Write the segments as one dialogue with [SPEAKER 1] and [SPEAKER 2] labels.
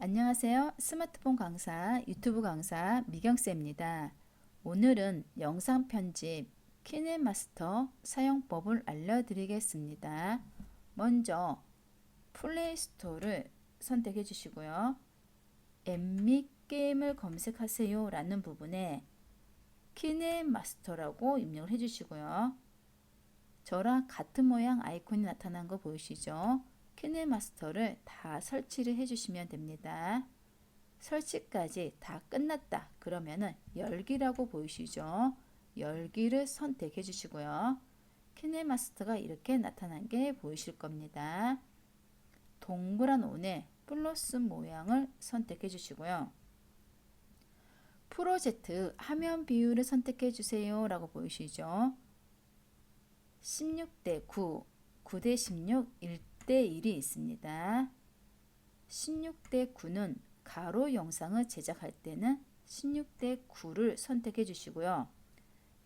[SPEAKER 1] 안녕하세요. 스마트폰 강사, 유튜브 강사 미경쌤입니다. 오늘은 영상 편집 키네마스터 사용법을 알려드리겠습니다. 먼저 플레이스토어를 선택해 주시고요. 엠미 게임을 검색하세요 라는 부분에 키네마스터라고 입력을 해 주시고요. 저랑 같은 모양 아이콘이 나타난 거 보이시죠? 키네마스터를 다 설치를 해주시면 됩니다. 설치까지 다 끝났다. 그러면은 열기라고 보이시죠? 열기를 선택해 주시고요. 키네마스터가 이렇게 나타난 게 보이실 겁니다. 동그란 원의 플러스 모양을 선택해 주시고요. 프로젝트 화면 비율을 선택해 주세요 라고 보이시죠? 16대 9, 9대 16, 1대 1이 있습니다. 16대 9는 가로 영상을 제작할 때는 16대 9를 선택해 주시고요.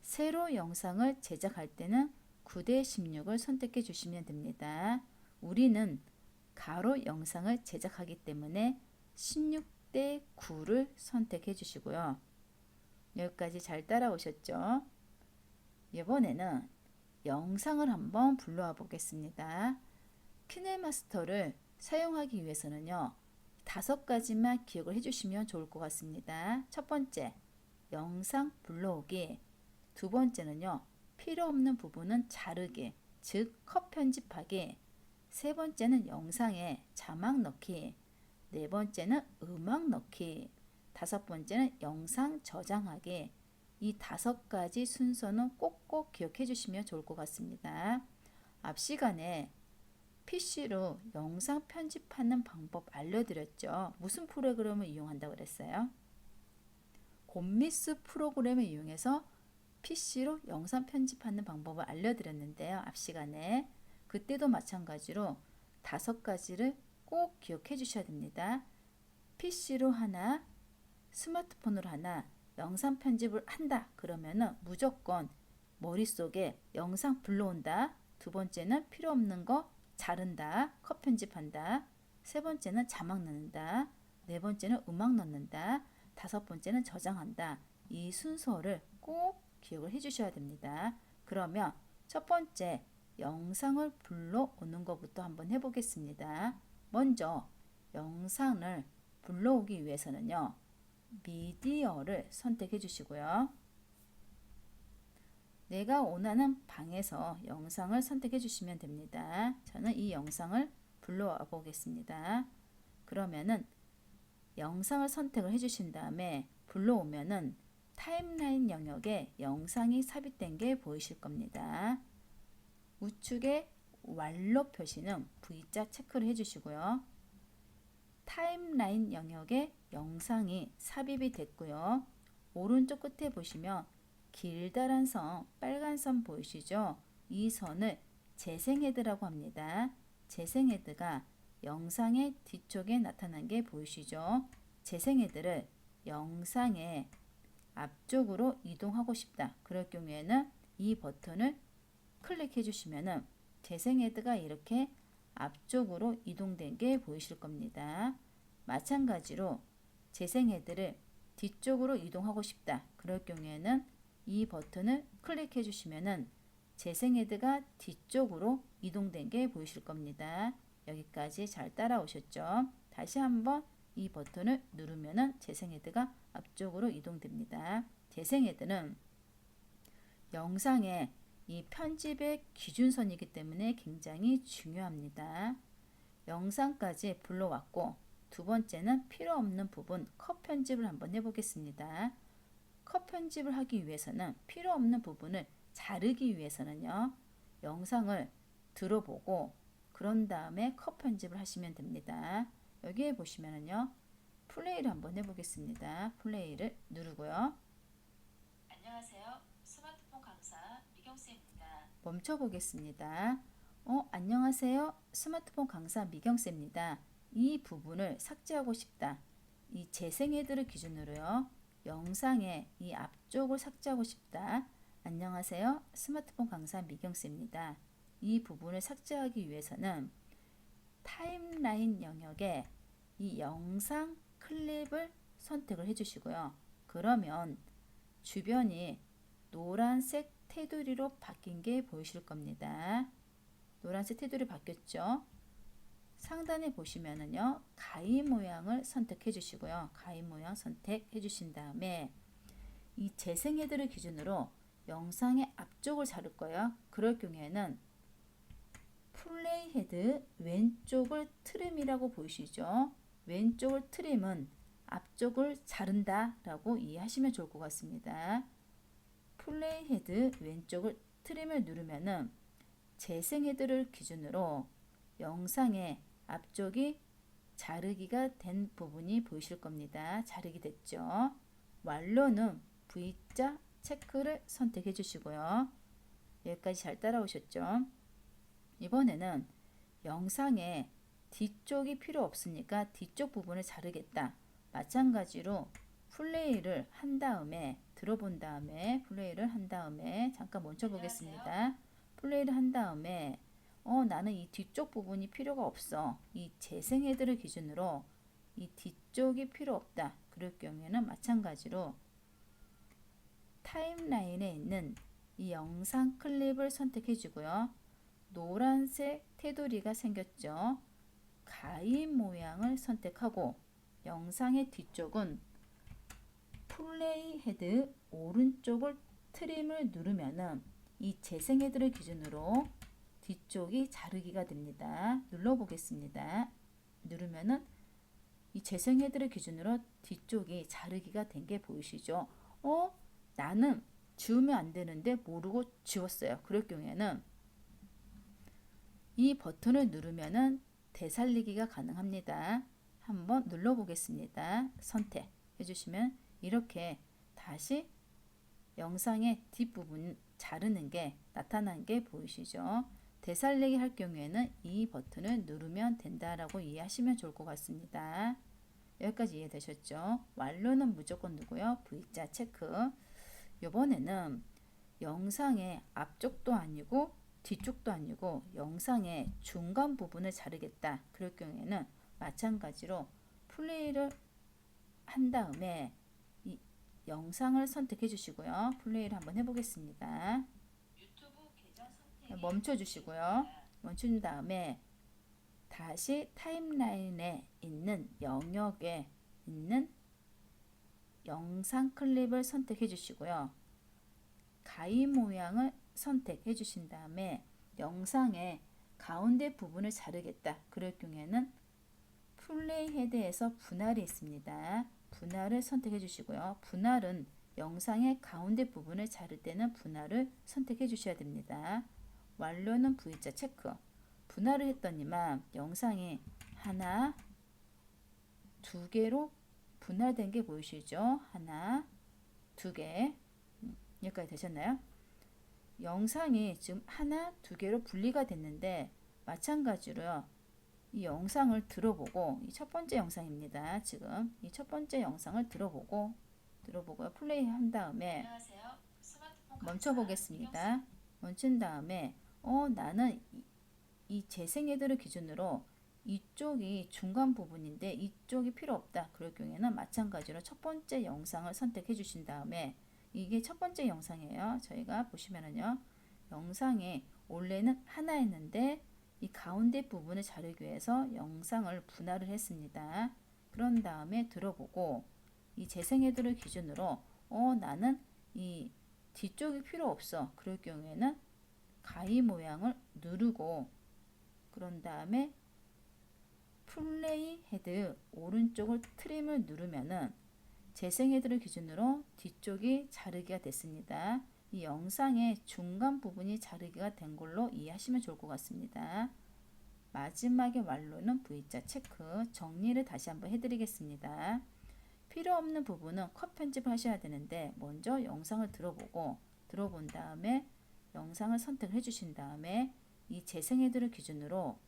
[SPEAKER 1] 세로 영상을 제작할 때는 9대 16을 선택해 주시면 됩니다. 우리는 가로 영상을 제작하기 때문에 16대 9를 선택해 주시고요. 여기까지 잘 따라오셨죠? 이번에는 영상을 한번 불러와 보겠습니다. 키네마스터를 사용하기 위해서는요. 5가지만 기억을 해주시면 좋을 것 같습니다. 첫 번째, 영상 불러오기. 두 번째는요. 필요 없는 부분은 자르기, 즉 컷 편집하기. 세 번째는 영상에 자막 넣기. 네 번째는 음악 넣기. 다섯 번째는 영상 저장하기. 이 5가지 순서는 꼭꼭 기억해 주시면 좋을 것 같습니다. 앞 시간에 PC로 영상 편집하는 방법 알려드렸죠. 무슨 프로그램을 이용한다고 그랬어요? 곰미스 프로그램을 이용해서 PC로 영상 편집하는 방법을 알려드렸는데요. 앞 시간에 그때도 마찬가지로 5가지를 꼭 기억해 주셔야 됩니다. PC로 하나, 스마트폰으로 하나, 영상 편집을 한다. 그러면은 무조건 머릿속에 영상 불러온다. 두 번째는 필요 없는 거 자른다. 컷 편집한다. 세 번째는 자막 넣는다. 네 번째는 음악 넣는다. 다섯 번째는 저장한다. 이 순서를 꼭 기억을 해 주셔야 됩니다. 그러면 첫 번째 영상을 불러오는 것부터 한번 해보겠습니다. 먼저 영상을 불러오기 위해서는요. 미디어를 선택해 주시고요. 내가 원하는 방에서 영상을 선택해 주시면 됩니다. 저는 이 영상을 불러와 보겠습니다. 그러면은 영상을 선택을 해 주신 다음에 불러오면은 타임라인 영역에 영상이 삽입된 게 보이실 겁니다. 우측에 완료 표시는 V자 체크를 해 주시고요. 타임라인 영역에 영상이 삽입이 됐고요. 오른쪽 끝에 보시면 길다란 선, 빨간 선 보이시죠? 이 선을 재생헤드라고 합니다. 재생헤드가 영상의 뒤쪽에 나타난 게 보이시죠? 재생헤드를 영상의 앞쪽으로 이동하고 싶다. 그럴 경우에는 이 버튼을 클릭해 주시면은 재생헤드가 이렇게 앞쪽으로 이동된 게 보이실 겁니다. 마찬가지로 재생헤드를 뒤쪽으로 이동하고 싶다. 그럴 경우에는 이 버튼을 클릭해 주시면은 재생헤드가 뒤쪽으로 이동된 게 보이실 겁니다. 여기까지 잘 따라오셨죠? 다시 한번 이 버튼을 누르면은 재생헤드가 앞쪽으로 이동됩니다. 재생헤드는 영상의 이 편집의 기준선이기 때문에 굉장히 중요합니다. 영상까지 불러왔고 두 번째는 필요 없는 부분 컷 편집을 한번 해보겠습니다. 컷 편집을 하기 위해서는 필요 없는 부분을 자르기 위해서는요. 영상을 들어보고 그런 다음에 컷 편집을 하시면 됩니다. 여기에 보시면은요. 플레이를 한번 해보겠습니다. 플레이를 누르고요.
[SPEAKER 2] 안녕하세요. 스마트폰 강사 미경쌤입니다.
[SPEAKER 1] 멈춰보겠습니다. 안녕하세요. 스마트폰 강사 미경쌤입니다. 이 부분을 삭제하고 싶다. 이 재생헤드를 기준으로요. 영상의 이 앞쪽을 삭제하고 싶다. 안녕하세요. 스마트폰 강사 미경쌤입니다. 이 부분을 삭제하기 위해서는 타임라인 영역에 이 영상 클립을 선택을 해주시고요. 그러면 주변이 노란색 테두리로 바뀐 게 보이실 겁니다. 노란색 테두리 바뀌었죠? 상단에 보시면은요, 가위 모양을 선택해 주시고요. 가위 모양 선택해 주신 다음에 이 재생 헤드를 기준으로 영상의 앞쪽을 자를 거예요. 그럴 경우에는 플레이 헤드 왼쪽을 트림이라고 보이시죠? 왼쪽을 트림은 앞쪽을 자른다 라고 이해하시면 좋을 것 같습니다. 플레이 헤드 왼쪽을 트림을 누르면은 재생 헤드를 기준으로 영상의 앞쪽이 자르기가 된 부분이 보이실 겁니다. 자르기 됐죠? 완료는 V자 체크를 선택해 주시고요. 여기까지 잘 따라오셨죠? 이번에는 영상의 뒤쪽이 필요 없으니까 뒤쪽 부분을 자르겠다. 마찬가지로 플레이를 한 다음에 들어본 다음에 플레이를 한 다음에 잠깐 멈춰 보겠습니다. 플레이를 한 다음에 나는 이 뒤쪽 부분이 필요가 없어. 이 재생 헤드를 기준으로 이 뒤쪽이 필요 없다. 그럴 경우에는 마찬가지로 타임라인에 있는 이 영상 클립을 선택해 주고요. 노란색 테두리가 생겼죠. 가위 모양을 선택하고 영상의 뒤쪽은 플레이 헤드 오른쪽을 트림을 누르면은 이 재생 헤드를 기준으로 뒤쪽이 자르기가 됩니다. 눌러보겠습니다. 누르면은 이 재생 헤드를 기준으로 뒤쪽이 자르기가 된 게 보이시죠? 나는 지우면 안 되는데 모르고 지웠어요. 그럴 경우에는 이 버튼을 누르면은 되살리기가 가능합니다. 한번 눌러보겠습니다. 선택해 주시면 이렇게 다시 영상의 뒷부분 자르는 게 나타난 게 보이시죠? 되살리기 할 경우에는 이 버튼을 누르면 된다라고 이해하시면 좋을 것 같습니다. 여기까지 이해되셨죠? 완료는 무조건 누구요? V자 체크. 이번에는 영상의 앞쪽도 아니고 뒤쪽도 아니고 영상의 중간 부분을 자르겠다. 그럴 경우에는 마찬가지로 플레이를 한 다음에 이 영상을 선택해 주시고요. 플레이를 한번 해보겠습니다. 멈춰 주시고요. 멈춘 다음에 다시 타임라인에 있는 영역에 있는 영상 클립을 선택해 주시고요. 가위 모양을 선택해 주신 다음에 영상의 가운데 부분을 자르겠다. 그럴 경우에는 플레이 헤드에서 분할이 있습니다. 분할을 선택해 주시고요. 분할은 영상의 가운데 부분을 자를 때는 분할을 선택해 주셔야 됩니다. 완료는 V자 체크. 분할을 했더니만 영상이 하나, 두 개로 분할된 게 보이시죠? 하나, 두 개. 여기까지 되셨나요? 영상이 지금 하나, 두 개로 분리가 됐는데 마찬가지로요. 이 영상을 들어보고 이 첫 번째 영상입니다. 지금 이 첫 번째 영상을 들어보고요. 플레이 한 다음에 멈춰 보겠습니다. 멈춘 다음에 나는 이 재생 헤드를 기준으로 이쪽이 중간 부분인데 이쪽이 필요 없다. 그럴 경우에는 마찬가지로 첫 번째 영상을 선택해 주신 다음에 이게 첫 번째 영상이에요. 저희가 보시면은요. 영상에 원래는 하나였는데 이 가운데 부분을 자르기 위해서 영상을 분할을 했습니다. 그런 다음에 들어보고 이 재생 헤드를 기준으로 나는 이 뒤쪽이 필요 없어. 그럴 경우에는 가위 모양을 누르고 그런 다음에 플레이 헤드 오른쪽을 트림을 누르면은 재생 헤드를 기준으로 뒤쪽이 자르기가 됐습니다. 이 영상의 중간 부분이 자르기가 된 걸로 이해하시면 좋을 것 같습니다. 마지막에 완료는 V자 체크. 정리를 다시 한번 해드리겠습니다. 필요 없는 부분은 컷 편집을 하셔야 되는데 먼저 영상을 들어본 다음에 영상을 선택해 주신 다음에 이 재생 헤드를 기준으로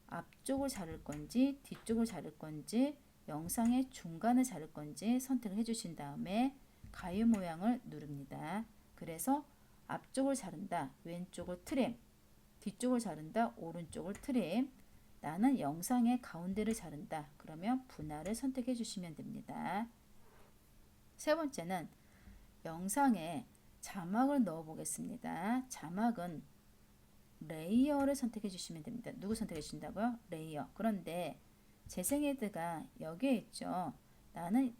[SPEAKER 1] 앞쪽을 자를 건지 뒤쪽을 자를 건지 영상의 중간을 자를 건지 선택을 해주신 다음에 가위 모양을 누릅니다. 그래서 앞쪽을 자른다 왼쪽을 트림, 뒤쪽을 자른다 오른쪽을 트림. 나는 영상의 가운데를 자른다. 그러면 분할을 선택해 주시면 됩니다. 세 번째는 영상에 자막을 넣어 보겠습니다. 자막은 레이어를 선택해 주시면 됩니다. 누구 선택해 주신다고요? 레이어. 그런데 재생 헤드가 여기에 있죠. 나는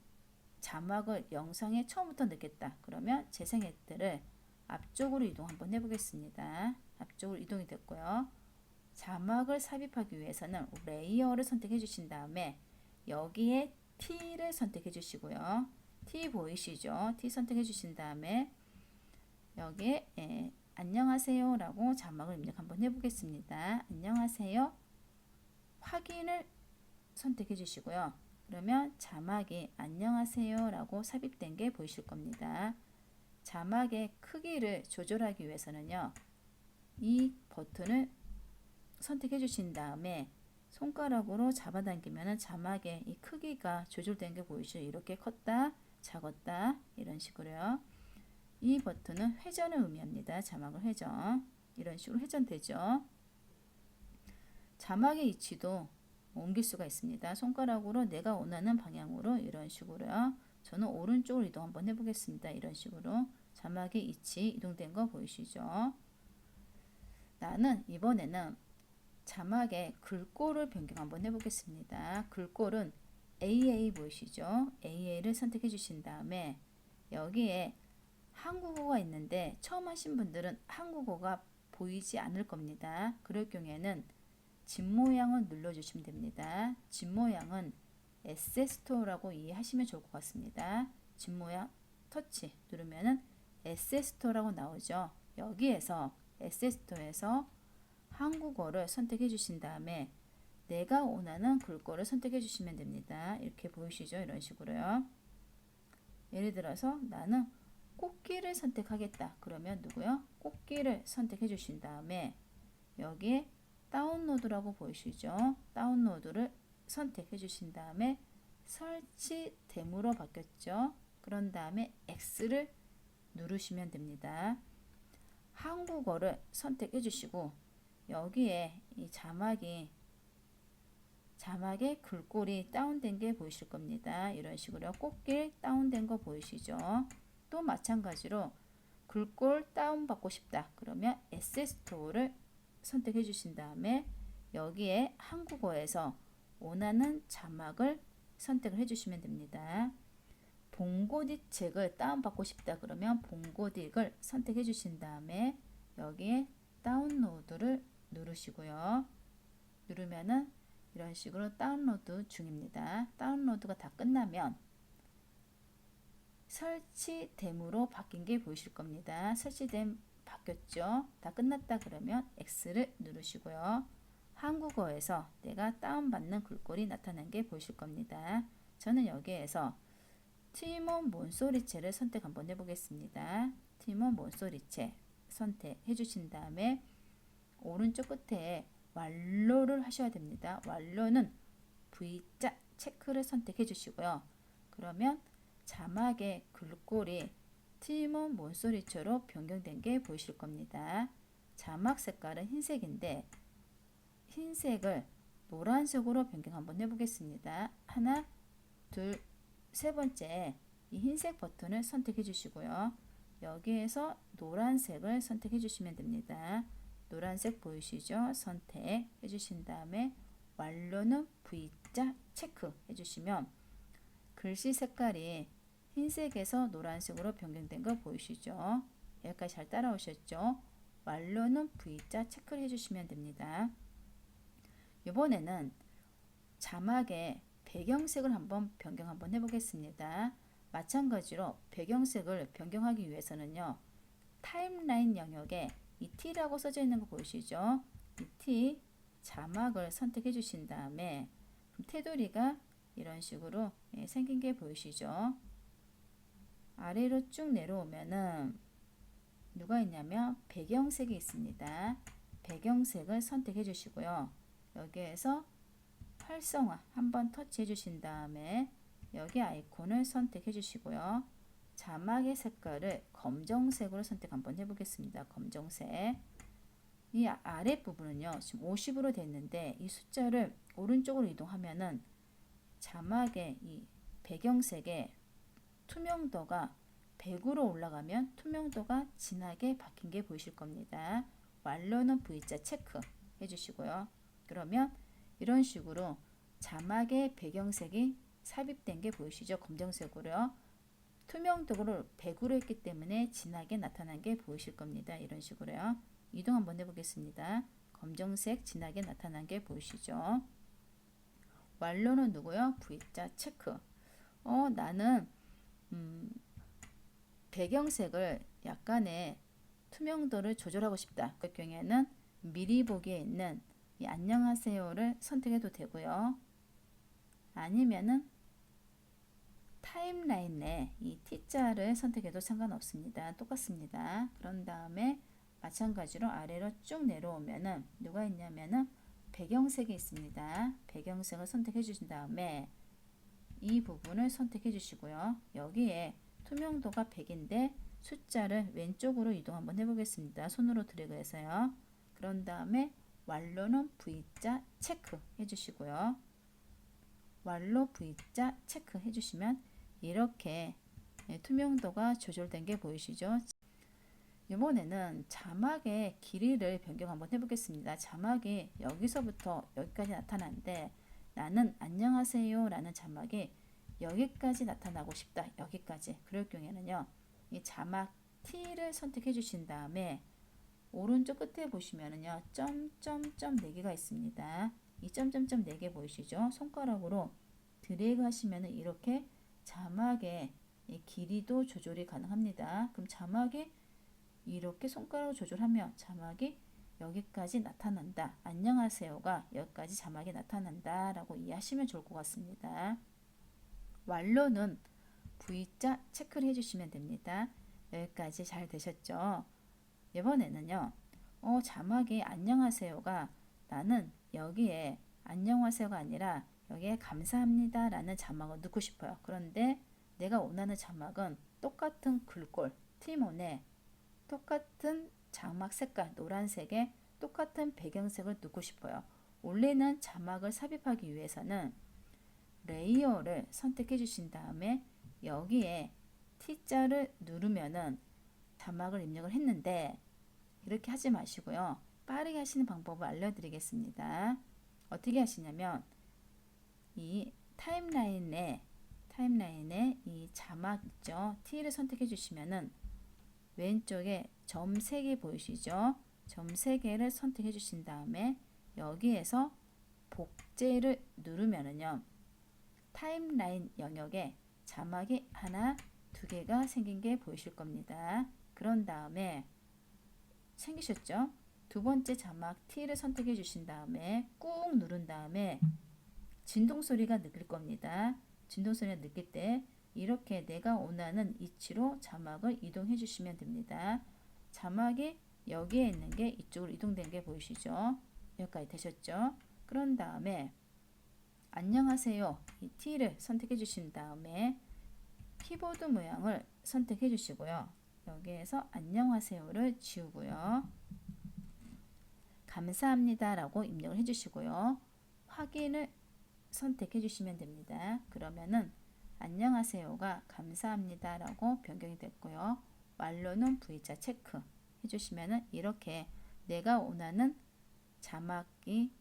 [SPEAKER 1] 자막을 영상에 처음부터 넣겠다. 그러면 재생 헤드를 앞쪽으로 이동 한번 해보겠습니다. 앞쪽으로 이동이 됐고요. 자막을 삽입하기 위해서는 레이어를 선택해 주신 다음에 여기에 T를 선택해 주시고요. T 보이시죠? T 선택해 주신 다음에 여기에 안녕하세요 라고 자막을 입력 한번 해보겠습니다. 안녕하세요. 확인을 선택해 주시고요. 그러면 자막이 안녕하세요 라고 삽입된 게 보이실 겁니다. 자막의 크기를 조절하기 위해서는요. 이 버튼을 선택해 주신 다음에 손가락으로 잡아당기면 자막의 이 크기가 조절된 게 보이시죠? 이렇게 컸다, 작았다 이런 식으로요. 이 버튼은 회전을 의미합니다. 자막을 회전. 이런 식으로 회전되죠. 자막의 위치도 옮길 수가 있습니다. 손가락으로 내가 원하는 방향으로 이런 식으로요. 저는 오른쪽으로 이동 한번 해보겠습니다. 이런 식으로 자막의 위치 이동된 거 보이시죠? 나는 이번에는 자막의 글꼴을 변경 한번 해보겠습니다. 글꼴은 AA 보이시죠? AA를 선택해 주신 다음에 여기에 한국어가 있는데 처음 하신 분들은 한국어가 보이지 않을 겁니다. 그럴 경우에는 집 모양을 눌러주시면 됩니다. 집 모양은 에세스토어라고 이해하시면 좋을 것 같습니다. 집 모양 터치 누르면은 에세스토어라고 나오죠. 여기에서 에세스토어에서 한국어를 선택해 주신 다음에 내가 원하는 글꼴을 선택해 주시면 됩니다. 이렇게 보이시죠? 이런 식으로요. 예를 들어서 나는 꽃길을 선택하겠다. 그러면 누구요? 꽃길을 선택해 주신 다음에 여기에 다운로드라고 보이시죠? 다운로드를 선택해 주신 다음에 설치됨으로 바뀌었죠? 그런 다음에 X를 누르시면 됩니다. 한국어를 선택해 주시고 여기에 이 자막의 글꼴이 다운된 게 보이실 겁니다. 이런 식으로 꽃길 다운된 거 보이시죠? 또 마찬가지로 글꼴 다운받고 싶다. 그러면 에세스토어를 선택해 주신 다음에 여기에 한국어에서 원하는 자막을 선택을 해주시면 됩니다. 봉고딕 책을 다운받고 싶다. 그러면 봉고딕을 선택해 주신 다음에 여기에 다운로드를 누르시고요. 누르면은 이런 식으로 다운로드 중입니다. 다운로드가 다 끝나면 설치됨으로 바뀐 게 보이실 겁니다. 설치됨 바뀌었죠? 다 끝났다 그러면 X를 누르시고요. 한국어에서 내가 다운받는 글꼴이 나타난 게 보이실 겁니다. 저는 여기에서 티몬 몬소리체를 선택 한번 해보겠습니다. 티몬 몬소리체 선택해 주신 다음에 오른쪽 끝에 완료를 하셔야 됩니다. 완료는 V자 체크를 선택해 주시고요. 그러면 자막의 글꼴이 티몬 몬소리처로 변경된 게 보이실 겁니다. 자막 색깔은 흰색인데 흰색을 노란색으로 변경 한번 해보겠습니다. 하나, 둘, 세 번째 이 흰색 버튼을 선택해 주시고요. 여기에서 노란색을 선택해 주시면 됩니다. 노란색 보이시죠? 선택해 주신 다음에 완료는 V자 체크 해주시면 글씨 색깔이 흰색에서 노란색으로 변경된 거 보이시죠? 여기까지 잘 따라오셨죠? 완료는 V자 체크를 해주시면 됩니다. 이번에는 자막의 배경색을 한번 변경 한번 해보겠습니다. 마찬가지로 배경색을 변경하기 위해서는요. 타임라인 영역에 이 T라고 써져 있는 거 보이시죠? 이 T 자막을 선택해 주신 다음에 테두리가 이런 식으로 생긴 게 보이시죠? 아래로 쭉 내려오면은 누가 있냐면 배경색이 있습니다. 배경색을 선택해 주시고요. 여기에서 활성화 한번 터치해 주신 다음에 여기 아이콘을 선택해 주시고요. 자막의 색깔을 검정색으로 선택 한번 해보겠습니다. 검정색. 이 아랫부분은요. 지금 50으로 됐는데 이 숫자를 오른쪽으로 이동하면은 자막의 이 배경색의 투명도가 100으로 올라가면 투명도가 진하게 바뀐 게 보이실 겁니다. 완료는 V자 체크 해주시고요. 그러면 이런 식으로 자막의 배경색이 삽입된 게 보이시죠? 검정색으로요. 투명도를 100으로 했기 때문에 진하게 나타난 게 보이실 겁니다. 이런 식으로요. 이동 한번 해보겠습니다. 검정색 진하게 나타난 게 보이시죠? 완료는 누구요? V자 체크. 나는 배경색을 약간의 투명도를 조절하고 싶다. 그 경우에는 미리 보기에 있는 이 안녕하세요를 선택해도 되고요. 아니면은 타임라인 내 이 T자를 선택해도 상관없습니다. 똑같습니다. 그런 다음에 마찬가지로 아래로 쭉 내려오면은 누가 있냐면은 배경색이 있습니다. 배경색을 선택해 주신 다음에 이 부분을 선택해 주시고요. 여기에 투명도가 100인데 숫자를 왼쪽으로 이동 한번 해보겠습니다. 손으로 드래그해서요. 그런 다음에 완료는 V자 체크 해주시고요. 완료 V자 체크 해주시면 이렇게 투명도가 조절된 게 보이시죠? 이번에는 자막의 길이를 변경 한번 해보겠습니다. 자막이 여기서부터 여기까지 나타나는데 나는 안녕하세요 라는 자막이 여기까지 나타나고 싶다. 여기까지. 그럴 경우에는요. 이 자막 T를 선택해 주신 다음에 오른쪽 끝에 보시면은요. 점점점 4개가 있습니다. 이 점점점 4개 보이시죠? 손가락으로 드래그 하시면은 이렇게 자막의 길이도 조절이 가능합니다. 그럼 자막이 이렇게 손가락으로 조절하면 자막이 여기까지 나타난다. 안녕하세요가 여기까지 자막이 나타난다 라고 이해하시면 좋을 것 같습니다. 완료는 V자 체크를 해주시면 됩니다. 여기까지 잘 되셨죠? 이번에는요. 자막이 안녕하세요가 나는 여기에 안녕하세요가 아니라 여기에 감사합니다 라는 자막을 넣고 싶어요. 그런데 내가 원하는 자막은 똑같은 글꼴 티몬에 똑같은 자막 색깔 노란색에 똑같은 배경색을 넣고 싶어요. 원래는 자막을 삽입하기 위해서는 레이어를 선택해 주신 다음에 여기에 T자를 누르면은 자막을 입력을 했는데 이렇게 하지 마시고요. 빠르게 하시는 방법을 알려드리겠습니다. 어떻게 하시냐면 이 타임라인에 이 자막 있죠. T를 선택해 주시면은 왼쪽에 점 3개 보이시죠? 점 3개를 선택해 주신 다음에 여기에서 복제를 누르면은요. 타임라인 영역에 자막이 하나, 2개가 생긴 게 보이실 겁니다. 그런 다음에 생기셨죠? 두 번째 자막 T를 선택해 주신 다음에 꾹 누른 다음에 진동 소리가 느낄 겁니다. 진동 소리가 느낄 때 이렇게 내가 원하는 위치로 자막을 이동해 주시면 됩니다. 자막이 여기에 있는 게 이쪽으로 이동된 게 보이시죠? 여기까지 되셨죠? 그런 다음에 안녕하세요 이 T를 선택해 주신 다음에 키보드 모양을 선택해 주시고요. 여기에서 안녕하세요를 지우고요. 감사합니다 라고 입력을 해 주시고요. 확인을 선택해 주시면 됩니다. 그러면은 안녕하세요가 감사합니다 라고 변경이 됐고요. 완료는 V자 체크 해주시면은 이렇게 내가 원하는 자막이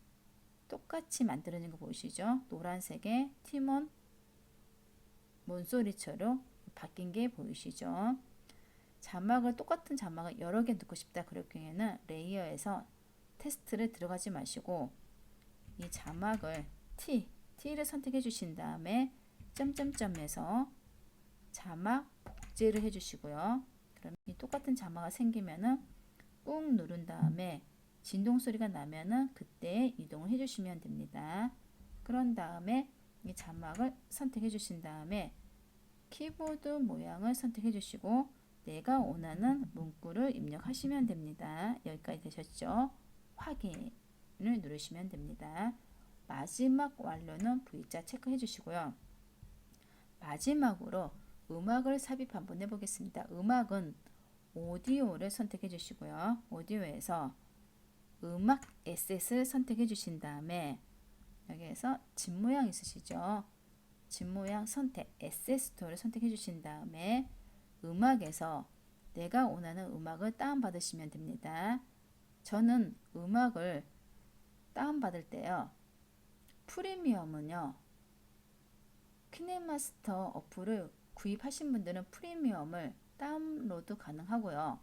[SPEAKER 1] 똑같이 만들어진 거 보이시죠? 노란색의 티몬 문소리처럼 바뀐 게 보이시죠? 자막을 똑같은 자막을 여러 개 넣고 싶다 그럴 경우에는 레이어에서 테스트를 들어가지 마시고 이 자막을 T를 선택해 주신 다음에 점점점에서 자막 복제를 해 주시고요. 그럼 이 똑같은 자막이 생기면은 꾹 누른 다음에 진동 소리가 나면은 그때 이동을 해 주시면 됩니다. 그런 다음에 이 자막을 선택해 주신 다음에 키보드 모양을 선택해 주시고 내가 원하는 문구를 입력하시면 됩니다. 여기까지 되셨죠? 확인을 누르시면 됩니다. 마지막 완료는 V자 체크해 주시고요. 마지막으로 음악을 삽입 한번 해보겠습니다. 음악은 오디오를 선택해 주시고요. 오디오에서 음악 에셋을 선택해 주신 다음에 여기에서 집 모양 있으시죠? 집 모양 선택 에셋 스토어를 선택해 주신 다음에 음악에서 내가 원하는 음악을 다운받으시면 됩니다. 저는 음악을 다운받을 때요. 프리미엄은요. 키네마스터 어플을 구입하신 분들은 프리미엄을 다운로드 가능하고요.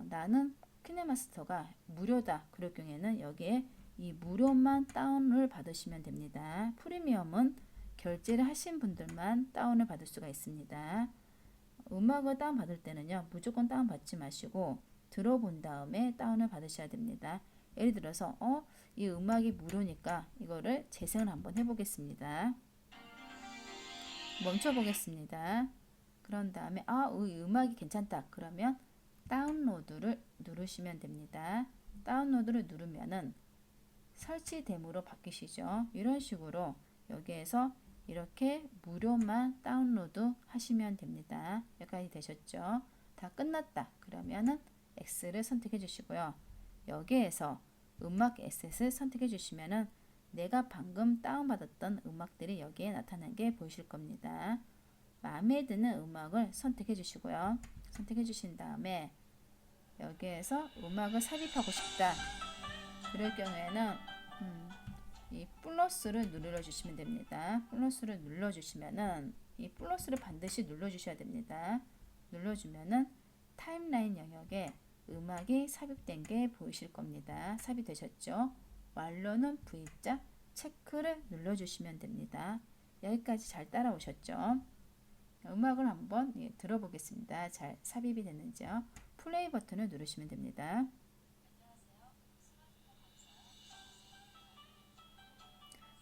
[SPEAKER 1] 나는 키네마스터가 무료다. 그럴 경우에는 여기에 이 무료만 다운을 받으시면 됩니다. 프리미엄은 결제를 하신 분들만 다운을 받을 수가 있습니다. 음악을 다운받을 때는요. 무조건 다운받지 마시고 들어본 다음에 다운을 받으셔야 됩니다. 예를 들어서 이 음악이 무료니까 이거를 재생을 한번 해보겠습니다. 멈춰 보겠습니다. 그런 다음에 이 음악이 괜찮다. 그러면 다운로드를 누르시면 됩니다. 다운로드를 누르면은 설치됨으로 바뀌시죠. 이런 식으로 여기에서 이렇게 무료만 다운로드 하시면 됩니다. 여기까지 되셨죠? 다 끝났다. 그러면은 X를 선택해 주시고요. 여기에서 음악 에셋을 선택해 주시면은 내가 방금 다운받았던 음악들이 여기에 나타난 게 보이실 겁니다. 마음에 드는 음악을 선택해 주시고요. 선택해 주신 다음에 여기에서 음악을 삽입하고 싶다. 그럴 경우에는 이 플러스를 눌러 주시면 됩니다. 플러스를 눌러 주시면은 이 플러스를 반드시 눌러 주셔야 됩니다. 눌러 주면은 타임라인 영역에 음악이 삽입된 게 보이실 겁니다. 삽입되셨죠? 완료는 V자 체크를 눌러 주시면 됩니다. 여기까지 잘 따라오셨죠? 음악을 한번 들어보겠습니다. 잘 삽입이 됐는지요? 플레이 버튼을 누르시면 됩니다.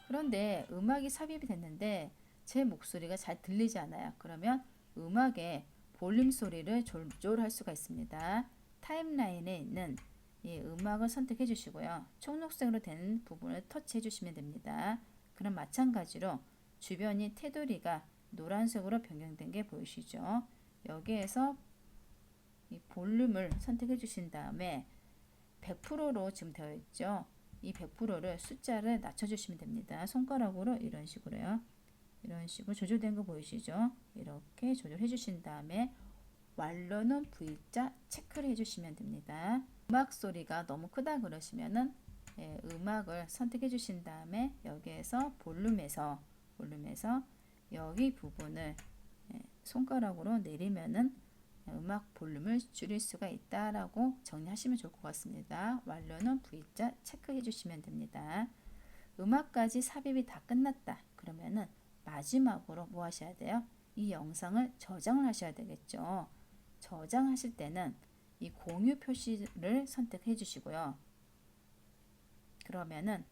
[SPEAKER 1] 그런데 음악이 삽입이 됐는데 제 목소리가 잘 들리지 않아요. 그러면 음악의 볼륨 소리를 조절할 수가 있습니다. 타임라인에 있는 이 음악을 선택해 주시고요. 청록색으로 된 부분을 터치해 주시면 됩니다. 그럼 마찬가지로 주변이 테두리가 노란색으로 변경된 게 보이시죠? 여기에서 이 볼륨을 선택해 주신 다음에 100%로 지금 되어 있죠? 이 100%를 숫자를 낮춰주시면 됩니다. 손가락으로 이런 식으로요. 이런 식으로 조절된 거 보이시죠? 이렇게 조절해 주신 다음에 완료는 V자 체크를 해주시면 됩니다. 음악 소리가 너무 크다 그러시면은 음악을 선택해 주신 다음에 여기에서 볼륨에서 여기 부분을 손가락으로 내리면은 음악 볼륨을 줄일 수가 있다라고 정리하시면 좋을 것 같습니다. 완료는 V자 체크해 주시면 됩니다. 음악까지 삽입이 다 끝났다. 그러면은 마지막으로 뭐 하셔야 돼요? 이 영상을 저장을 하셔야 되겠죠. 저장하실 때는 이 공유 표시를 선택해 주시고요. 그러면은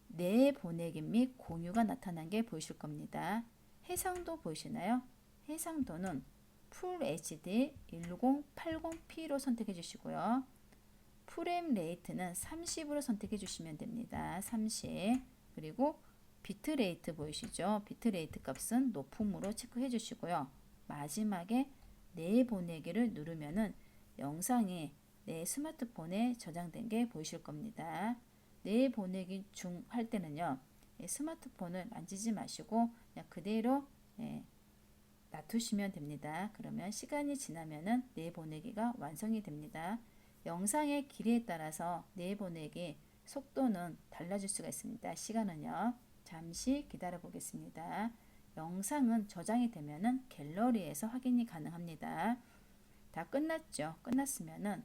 [SPEAKER 1] 내보내기 및 공유가 나타난 게 보이실 겁니다. 해상도 보이시나요? 해상도는 풀 HD 1080p로 선택해 주시고요. 프레임 레이트는 30으로 선택해 주시면 됩니다. 30. 그리고 비트 레이트 보이시죠? 비트 레이트 값은 높음으로 체크해 주시고요. 마지막에 내보내기를 누르면은 영상이 내 스마트폰에 저장된 게 보이실 겁니다. 내보내기 중 할 때는요. 스마트폰을 만지지 마시고 그냥 그대로 놔두시면 됩니다. 그러면 시간이 지나면은 내보내기가 완성이 됩니다. 영상의 길이에 따라서 내보내기 속도는 달라질 수가 있습니다. 시간은요. 잠시 기다려 보겠습니다. 영상은 저장이 되면은 갤러리에서 확인이 가능합니다. 다 끝났죠? 끝났으면은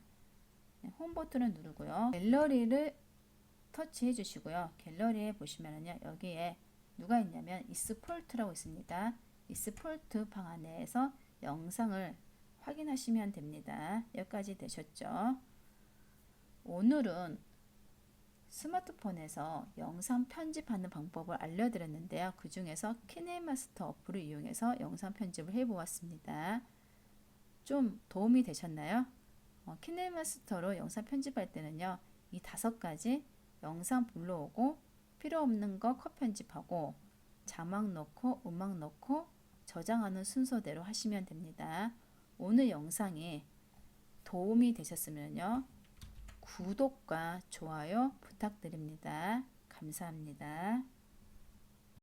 [SPEAKER 1] 홈 버튼을 누르고요. 갤러리를 터치해 주시고요. 갤러리에 보시면은요. 여기에 누가 있냐면 익스포트라고 있습니다. 익스포트 방 안에서 영상을 확인하시면 됩니다. 여기까지 되셨죠? 오늘은 스마트폰에서 영상 편집하는 방법을 알려드렸는데요. 그 중에서 키네마스터 어플을 이용해서 영상 편집을 해보았습니다. 좀 도움이 되셨나요? 키네마스터로 영상 편집할 때는요. 이 5가지 영상 불러오고 필요 없는 거 컷 편집하고 자막 넣고 음악 넣고 저장하는 순서대로 하시면 됩니다. 오늘 영상이 도움이 되셨으면요. 구독과 좋아요 부탁드립니다. 감사합니다.